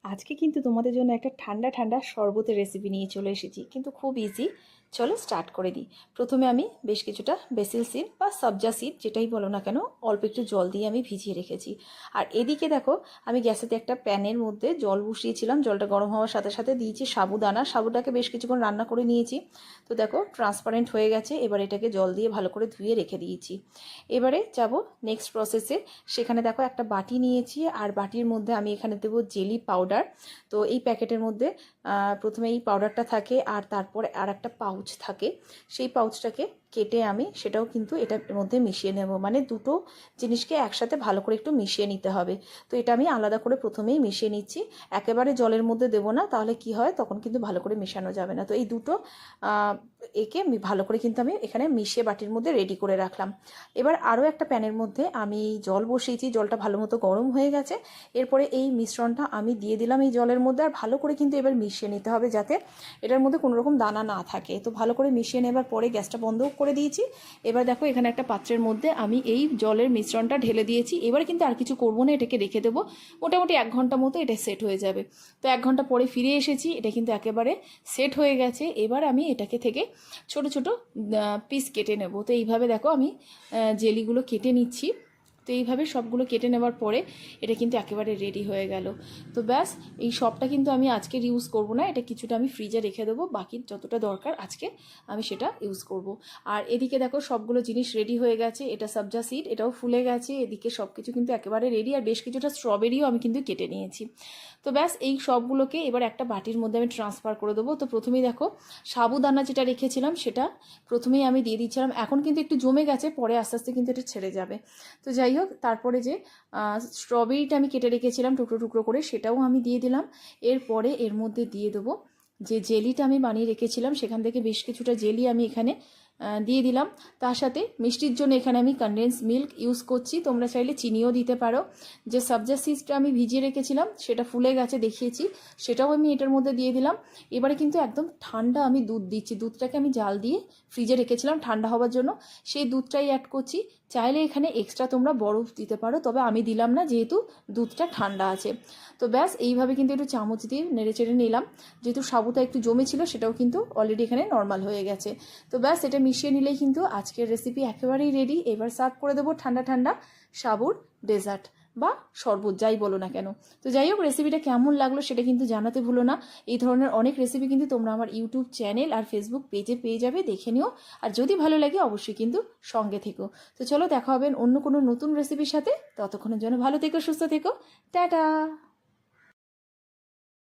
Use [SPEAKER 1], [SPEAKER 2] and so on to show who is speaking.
[SPEAKER 1] আজকে কিন্তু তোমাদের জন্য একটা ঠান্ডা ঠান্ডা শরবতের রেসিপি নিয়ে চলে এসেছি, কিন্তু খুব ইজি। চলো স্টার্ট করে দিই। প্রথমে আমি বেশ কিছুটা বেসিল সিড বা সবজা সিড যেটাই বলো না কেন অল্প একটু জল দিয়ে আমি ভিজিয়ে রেখেছি। আর এদিকে দেখো, আমি গ্যাসেতে একটা প্যানের মধ্যে জল বসিয়েছিলাম। জলটা গরম হওয়ার সাথে সাথে দিয়েছি সাবুদানা। সাবুটাকে বেশ কিছুক্ষণ রান্না করে নিয়েছি। তো দেখো ট্রান্সপারেন্ট হয়ে গেছে। এবার এটাকে জল দিয়ে ভালো করে ধুয়ে রেখে দিয়েছি। এবারে যাব নেক্সট প্রসেসে। সেখানে দেখো একটা বাটি নিয়েছি, আর বাটির মধ্যে আমি এখানে দেবো জেলি পাউডার। তো এই প্যাকেটের মধ্যে প্রথমে এই পাউডারটা থাকে, আর তারপরে আর একটা পাউচ থাকে। সেই পাউচটাকে কেটে আমি সেটাও কিন্তু এটার মধ্যে মিশিয়ে নেব, মানে দুটো জিনিসকে একসাথে ভালো করে একটু মিশিয়ে নিতে হবে। তো এটা আমি আলাদা করে প্রথমেই মিশিয়ে নিচ্ছি। একেবারে জলের মধ্যে দেবো না, তাহলে কি হয় তখন কিন্তু ভালো করে মেশানো যাবে না। তো এই দুটো একে ভালো করে কিন্তু আমি এখানে মিশিয়ে বাটির মধ্যে রেডি করে রাখলাম। এবার আরও একটা প্যানের মধ্যে আমি জল বসিয়েছি। জলটা ভালো মতো গরম হয়ে গেছে। এরপরে এই মিশ্রণটা আমি দিয়ে দিলাম এই জলের মধ্যে, আর ভালো করে কিন্তু এবার মিশিয়ে নিতে হবে যাতে এটার মধ্যে কোনো রকম দানা না থাকে। তো ভালো করে মিশিয়ে নেবার পরে গ্যাসটা বন্ধ করে দিয়েছি। এবার দেখো এখানে একটা পাত্রের মধ্যে আমি এই জলের মিশ্রণটা ঢেলে দিয়েছি। এবার কিন্তু আর কিছু করবো না, এটাকে রেখে দেবো। মোটামুটি 1 ঘন্টা মতো এটা সেট হয়ে যাবে। তো 1 ঘন্টা পরে ফিরে এসেছি, এটা কিন্তু একেবারে সেট হয়ে গেছে। এবার আমি এটাকে থেকে ছোট ছোট পিস কেটে নেব। তো এইভাবে দেখো আমি জেলিগুলো কেটে নিচ্ছি। তো এইভাবে সবগুলো কেটে নেওয়ার পরে এটা কিন্তু একেবারে রেডি হয়ে গেল। তো ব্যাস, এই সবটা কিন্তু আমি আজকে ইউজ করব না, এটা কিছুটা আমি ফ্রিজে রেখে দেবো। বাকি যতটা দরকার আজকে আমি সেটা ইউজ করব। আর এদিকে দেখো সবগুলো জিনিস রেডি হয়ে গেছে। এটা সবজা সিড, এটাও ফুলে গেছে। এদিকে সব কিছু কিন্তু একেবারে রেডি। আর বেশ কিছুটা স্ট্রবেরিও আমি কিন্তু কেটে নিয়েছি। তো ব্যাস, এই সবগুলোকে এবার একটা বাটির মধ্যে আমি ট্রান্সফার করে দেবো। তো প্রথমেই দেখো সাবুদানা যেটা রেখেছিলাম সেটা প্রথমেই আমি দিয়ে দিচ্ছিলাম। এখন কিন্তু একটু জমে গেছে, পরে আস্তে আস্তে কিন্তু এটা ছেড়ে যাবে। তো যাই হোক, তারপরে যে স্ট্রবেরিটা আমি কেটে রেখেছিলাম টুকরো টুকরো করে, সেটাও আমি দিয়ে দিলাম। এরপরে এর মধ্যে দিয়ে দেবো যে জেলিটা আমি বানিয়ে রেখেছিলাম, সেখান থেকে বেশ কিছুটা জেলি আমি এখানে দিয়ে দিলাম। তার সাথে মিষ্টির জন্য এখানে আমি কনডেন্স মিল্ক ইউজ করছি, তোমরা চাইলে চিনিও দিতে পারো। যে সবজা সিডটা আমি ভিজিয়ে রেখেছিলাম সেটা ফুলে গেছে দেখিয়েছি, সেটাও আমি এটার মধ্যে দিয়ে দিলাম। এবারে কিন্তু একদম ঠান্ডা আমি দুধ দিচ্ছি। দুধটাকে আমি জাল দিয়ে ফ্রিজে রেখেছিলাম ঠান্ডা হওয়ার জন্য, সেই দুধটাই অ্যাড করছি। চাইলে এখানে এক্সট্রা তোমরা বরফ দিতে পারো, তবে আমি দিলাম না যেহেতু দুধটা ঠান্ডা আছে। তো ব্যাস, এইভাবে কিন্তু একটু চামচ দিয়ে নেড়ে চেড়ে নিলাম। যেহেতু সাবুটা একটু জমে ছিল সেটাও কিন্তু অলরেডি এখানে নর্মাল হয়ে গেছে। তো ব্যাস, এটা মিশিয়ে নিলেই কিন্তু আজকের রেসিপি একেবারেই রেডি। এবার সার্ভ করে দেবো ঠান্ডা ঠান্ডা সাবুর ডেজার্ট বা শরবত, যাই বলো না কেন। তো যাই হোক, রেসিপিটা কেমন লাগলো সেটা কিন্তু জানাতে ভুলো না। এই ধরনের অনেক রেসিপি কিন্তু তোমরা আমার ইউটিউব চ্যানেল আর ফেসবুক পেজে পেয়ে যাবে, দেখে নিও। আর যদি ভালো লাগে অবশ্যই কিন্তু সঙ্গে থেকো। তো চলো দেখা হবে অন্য কোনো নতুন রেসিপির সাথে। ততক্ষণের জন্য ভালো থেকো, সুস্থ থেকো, টাটা।